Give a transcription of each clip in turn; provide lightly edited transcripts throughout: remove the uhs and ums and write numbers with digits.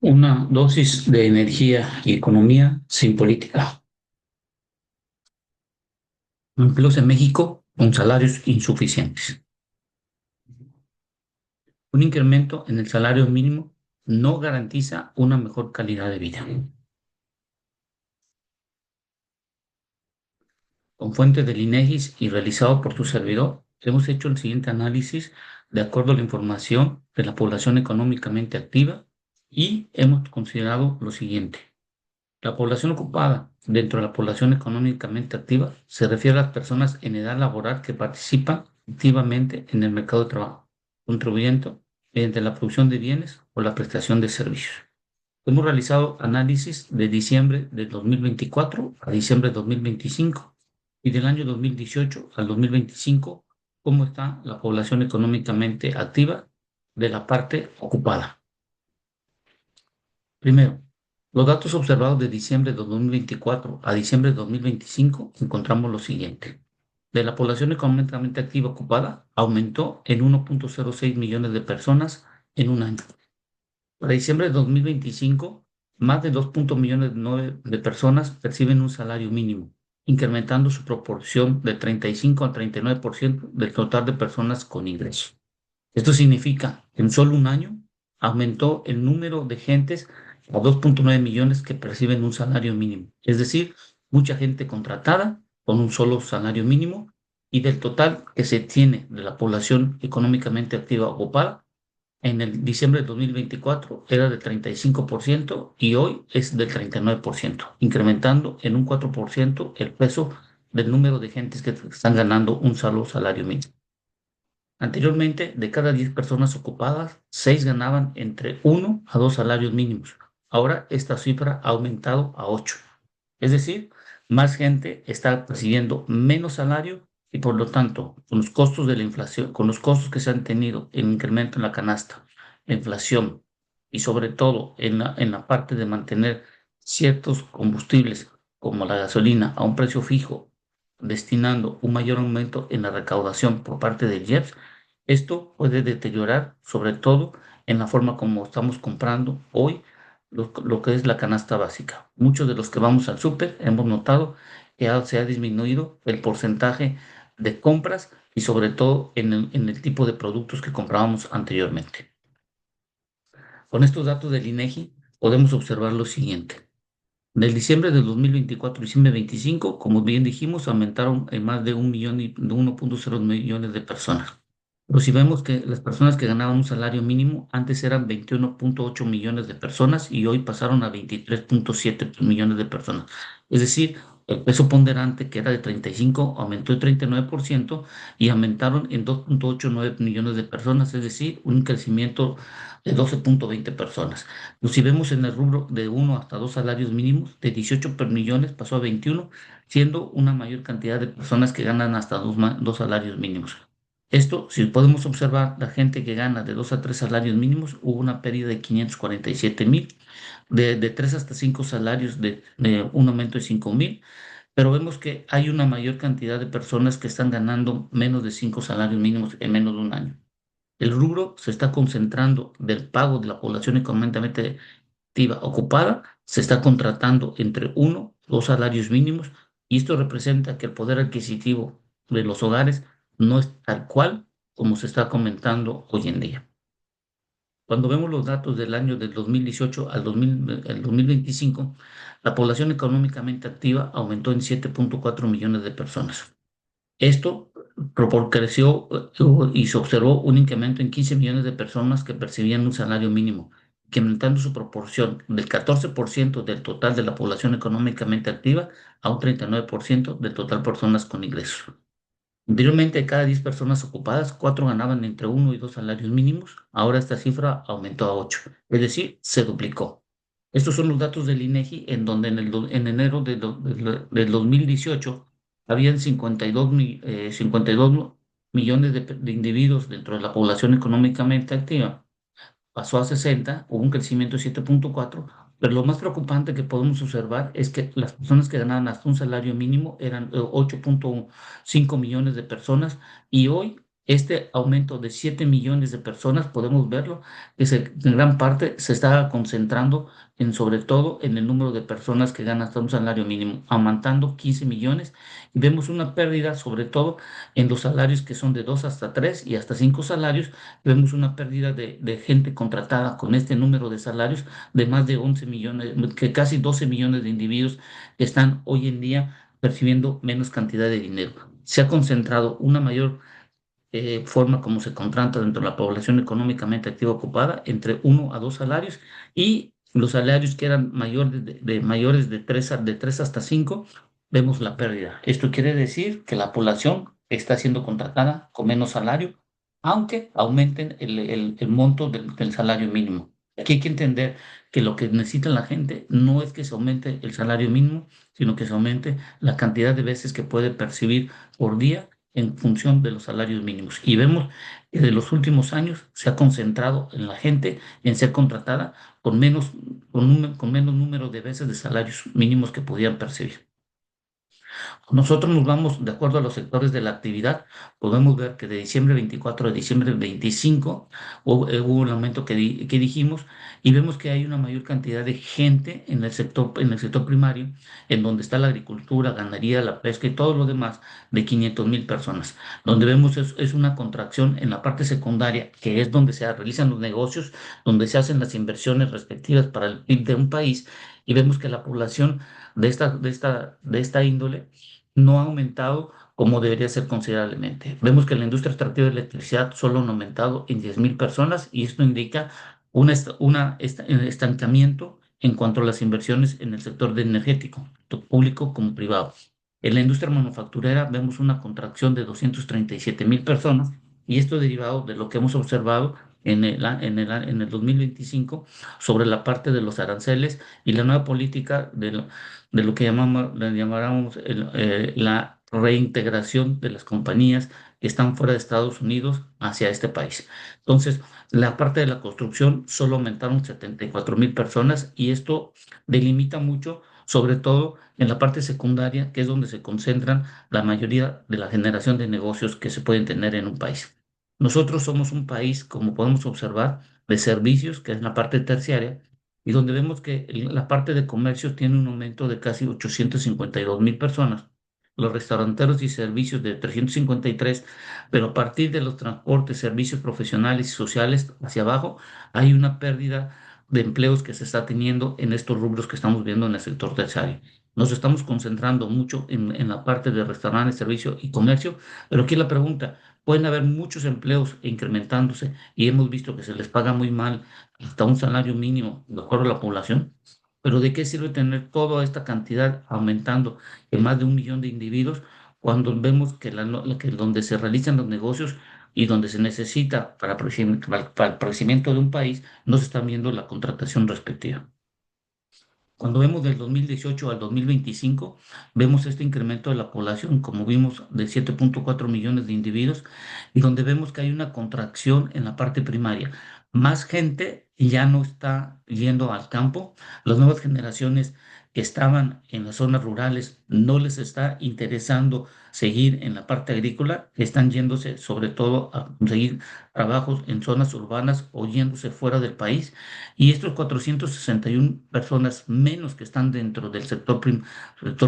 Una dosis de energía y economía sin política. Empleos en México con salarios insuficientes. Un incremento en el salario mínimo no garantiza una mejor calidad de vida. Con fuente del INEGI y realizado por tu servidor, hemos hecho el siguiente análisis de acuerdo a la información de la población económicamente activa y hemos considerado lo siguiente. La población ocupada dentro de la población económicamente activa se refiere a las personas en edad laboral que participan activamente en el mercado de trabajo, contribuyendo mediante la producción de bienes o la prestación de servicios. Hemos realizado análisis de diciembre del 2024 a diciembre de 2025 y del año 2018 al 2025, cómo está la población económicamente activa de la parte ocupada. Primero, los datos observados de diciembre de 2024 a diciembre de 2025 encontramos lo siguiente. De la población económicamente activa ocupada, aumentó en 1.06 millones de personas en un año. Para diciembre de 2025, más de 2 millones de personas perciben un salario mínimo, incrementando su proporción de 35 al 39% del total de personas con ingresos. Esto significa que en solo un año aumentó el número de gentes a 2.9 millones que perciben un salario mínimo. Es decir, mucha gente contratada con un solo salario mínimo y del total que se tiene de la población económicamente activa ocupada, en el diciembre de 2024 era del 35% y hoy es del 39%, incrementando en un 4% el peso del número de gentes que están ganando un solo salario mínimo. Anteriormente, de cada 10 personas ocupadas, 6 ganaban entre 1 a 2 salarios mínimos. Ahora esta cifra ha aumentado a 8. Es decir, más gente está percibiendo menos salario y por lo tanto, con los costos de la inflación, con los costos que se han tenido en incremento en la canasta, la inflación y sobre todo en la parte de mantener ciertos combustibles como la gasolina a un precio fijo, destinando un mayor aumento en la recaudación por parte del IEPS, esto puede deteriorar, sobre todo en la forma como estamos comprando hoy lo que es la canasta básica. Muchos de los que vamos al súper hemos notado que se ha disminuido el porcentaje de compras y sobre todo en el tipo de productos que comprábamos anteriormente. Con estos datos del INEGI podemos observar lo siguiente. Del diciembre del 2024 a diciembre 25, como bien dijimos, aumentaron en más de 1.0 millones de personas. Pero si vemos que las personas que ganaban un salario mínimo antes eran 21.8 millones de personas y hoy pasaron a 23.7 millones de personas. Es decir, el peso ponderante que era de 35 aumentó el 39% y aumentaron en 2.89 millones de personas, es decir, un crecimiento de 12.20 personas. Si vemos en el rubro de 1 hasta 2 salarios mínimos, de 18 per millones pasó a 21, siendo una mayor cantidad de personas que ganan hasta dos salarios mínimos. Esto, si podemos observar, la gente que gana de 2 a 3 salarios mínimos, hubo una pérdida de 547,000, de 3 hasta 5 salarios de un aumento de 5,000, pero vemos que hay una mayor cantidad de personas que están ganando menos de 5 salarios mínimos en menos de un año. El rubro se está concentrando del pago de la población económicamente activa ocupada, se está contratando entre 1 o 2 salarios mínimos y esto representa que el poder adquisitivo de los hogares no es tal cual como se está comentando hoy en día. Cuando vemos los datos del año del 2018 al 2025, la población económicamente activa aumentó en 7.4 millones de personas. Esto creció y se observó un incremento en 15 millones de personas que percibían un salario mínimo, incrementando su proporción del 14% del total de la población económicamente activa a un 39% del total de personas con ingresos. Anteriormente, de cada 10 personas ocupadas, 4 ganaban entre 1 y 2 salarios mínimos. Ahora esta cifra aumentó a 8, es decir, se duplicó. Estos son los datos del INEGI, en donde en enero del 2018 habían 52 millones de individuos dentro de la población económicamente activa. Pasó a 60, hubo un crecimiento de 7.4, pero lo más preocupante que podemos observar es que las personas que ganaban hasta un salario mínimo eran 8.5 millones de personas y hoy Este aumento de 7 millones de personas, podemos verlo, en gran parte se está concentrando sobre todo en el número de personas que ganan hasta un salario mínimo, aumentando 15 millones. Y vemos una pérdida sobre todo en los salarios que son de 2 hasta 3 y hasta 5 salarios. Vemos una pérdida de gente contratada con este número de salarios de más de 11 millones, que casi 12 millones de individuos que están hoy en día percibiendo menos cantidad de dinero. Se ha concentrado una mayor forma como se contrata dentro de la población económicamente activa ocupada entre 1 a 2 salarios, y los salarios que eran mayores de 3 hasta 5 vemos la pérdida. Esto quiere decir que la población está siendo contratada con menos salario, aunque aumenten el monto del salario mínimo. Aquí hay que entender que lo que necesita la gente no es que se aumente el salario mínimo, sino que se aumente la cantidad de veces que puede percibir por día en función de los salarios mínimos. Y vemos que de los últimos años se ha concentrado en la gente en ser contratada con menos número de veces de salarios mínimos que podían percibir. Nosotros nos vamos, de acuerdo a los sectores de la actividad, podemos ver que de diciembre 24 a diciembre 25 hubo un aumento que dijimos, y vemos que hay una mayor cantidad de gente en el sector primario, en donde está la agricultura, ganadería, la pesca y todo lo demás, de 500,000 personas. Donde vemos es una contracción en la parte secundaria, que es donde se realizan los negocios, donde se hacen las inversiones respectivas para el PIB de un país, y vemos que la población de esta índole no ha aumentado como debería ser considerablemente. Vemos que la industria extractiva de electricidad solo ha aumentado en 10,000 personas, y esto indica un estancamiento en cuanto a las inversiones en el sector de energético, tanto público como privado. En la industria manufacturera vemos una contracción de 237,000 personas, y esto derivado de lo que hemos observado en el 2025 sobre la parte de los aranceles y la nueva política de lo que llamáramos la reintegración de las compañías que están fuera de Estados Unidos hacia este país. Entonces, la parte de la construcción solo aumentaron 74,000 personas, y esto delimita mucho, sobre todo en la parte secundaria, que es donde se concentran la mayoría de la generación de negocios que se pueden tener en un país. Nosotros somos un país, como podemos observar, de servicios, que es la parte terciaria, y donde vemos que la parte de comercio tiene un aumento de casi 852,000 personas, los restauranteros y servicios de 353, pero a partir de los transportes, servicios profesionales y sociales hacia abajo, hay una pérdida de empleos que se está teniendo en estos rubros que estamos viendo en el sector terciario. Nos estamos concentrando mucho en la parte de restaurantes, servicio y comercio, pero aquí la pregunta, pueden haber muchos empleos incrementándose, y hemos visto que se les paga muy mal, hasta un salario mínimo de acuerdo a la población, pero ¿de qué sirve tener toda esta cantidad aumentando en más de 1 millón de individuos cuando vemos que, que donde se realizan los negocios y donde se necesita para el crecimiento de un país, no se está viendo la contratación respectiva? Cuando vemos del 2018 al 2025, vemos este incremento de la población, como vimos, de 7,4 millones de individuos, y donde vemos que hay una contracción en la parte primaria. Más gente ya no está yendo al campo. Las nuevas generaciones que estaban en las zonas rurales no les está interesando seguir en la parte agrícola, están yéndose sobre todo a conseguir trabajos en zonas urbanas o yéndose fuera del país, y estos 461 personas menos que están dentro del sector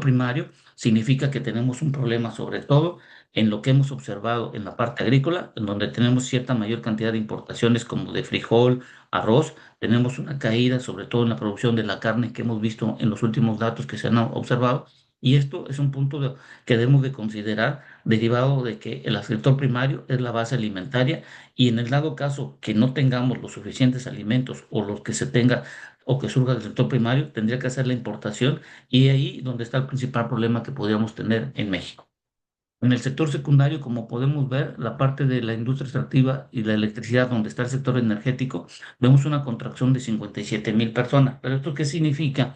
primario significa que tenemos un problema, sobre todo en lo que hemos observado en la parte agrícola, en donde tenemos cierta mayor cantidad de importaciones como de frijol, arroz. Tenemos una caída, sobre todo en la producción de la carne, que hemos visto en los últimos datos que se han observado. Y esto es un punto que debemos de considerar, derivado de que el sector primario es la base alimentaria, y en el dado caso que no tengamos los suficientes alimentos, o los que se tenga o que surja del sector primario, tendría que hacer la importación, y ahí donde está el principal problema que podríamos tener en México. En el sector secundario, como podemos ver, la parte de la industria extractiva y la electricidad, donde está el sector energético, vemos una contracción de 57,000 personas. ¿Pero esto qué significa?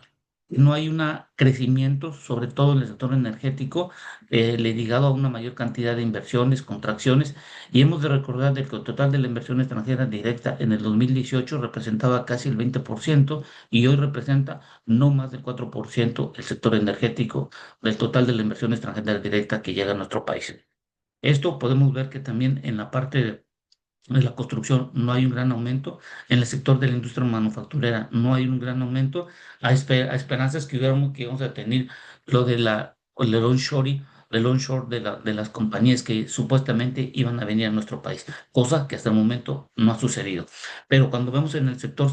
Que no hay un crecimiento, sobre todo en el sector energético, ligado a una mayor cantidad de inversiones, contracciones, y hemos de recordar de que el total de la inversión extranjera directa en el 2018 representaba casi el 20%, y hoy representa no más del 4% el sector energético del total de la inversión extranjera directa que llega a nuestro país. Esto podemos ver que también en la parte de la construcción no hay un gran aumento, en el sector de la industria manufacturera no hay un gran aumento, a esperanzas que íbamos a tener lo de el onshore de las compañías que supuestamente iban a venir a nuestro país, cosa que hasta el momento no ha sucedido. Pero cuando vemos en el sector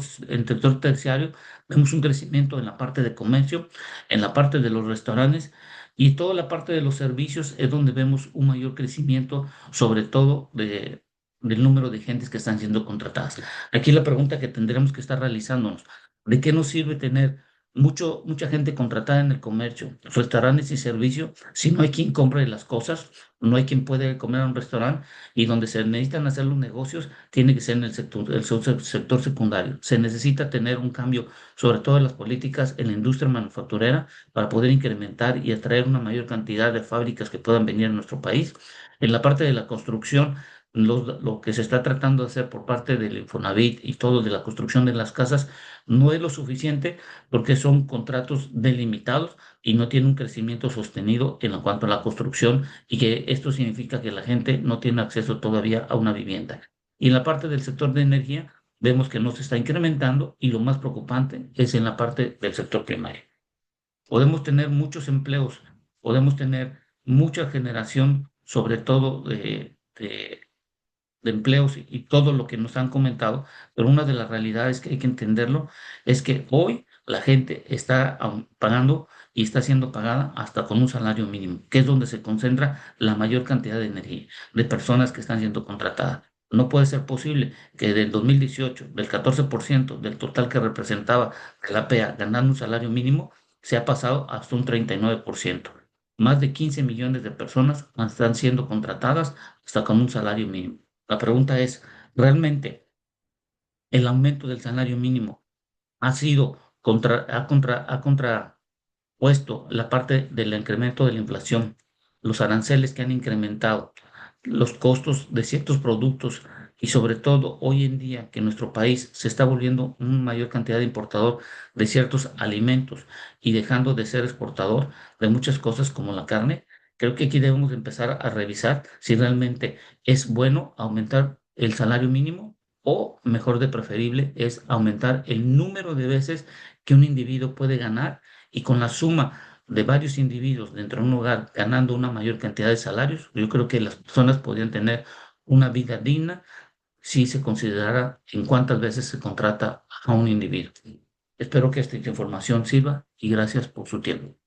terciario, vemos un crecimiento en la parte de comercio, en la parte de los restaurantes y toda la parte de los servicios es donde vemos un mayor crecimiento, sobre todo del número de gentes que están siendo contratadas. Aquí la pregunta que tendremos que estar realizándonos, ¿de qué nos sirve tener mucha gente contratada en el comercio, restaurantes y servicios, si no hay quien compre las cosas, no hay quien puede comer a un restaurante y donde se necesitan hacer los negocios tiene que ser en sector secundario? Se necesita tener un cambio, sobre todo en las políticas en la industria manufacturera, para poder incrementar y atraer una mayor cantidad de fábricas que puedan venir a nuestro país. En la parte de la construcción, lo que se está tratando de hacer por parte del Infonavit y todo de la construcción de las casas no es lo suficiente porque son contratos delimitados y no tiene un crecimiento sostenido en cuanto a la construcción y que esto significa que la gente no tiene acceso todavía a una vivienda. Y en la parte del sector de energía vemos que no se está incrementando y lo más preocupante es en la parte del sector primario. Podemos tener muchos empleos, podemos tener mucha generación, sobre todo de empleos y todo lo que nos han comentado, pero una de las realidades que hay que entenderlo es que hoy la gente está pagando y está siendo pagada hasta con un salario mínimo, que es donde se concentra la mayor cantidad de energía, de personas que están siendo contratadas. No puede ser posible que del 2018, del 14% del total que representaba la APA ganando un salario mínimo, se ha pasado hasta un 39%. Más de 15 millones de personas están siendo contratadas hasta con un salario mínimo. La pregunta es, ¿realmente el aumento del salario mínimo ha sido ha contrapuesto la parte del incremento de la inflación, los aranceles que han incrementado, los costos de ciertos productos y sobre todo hoy en día que nuestro país se está volviendo una mayor cantidad de importador de ciertos alimentos y dejando de ser exportador de muchas cosas como la carne? Creo que aquí debemos empezar a revisar si realmente es bueno aumentar el salario mínimo o, mejor de preferible, es aumentar el número de veces que un individuo puede ganar y con la suma de varios individuos dentro de un hogar ganando una mayor cantidad de salarios, yo creo que las personas podrían tener una vida digna si se considerara en cuántas veces se contrata a un individuo. Espero que esta información sirva y gracias por su tiempo.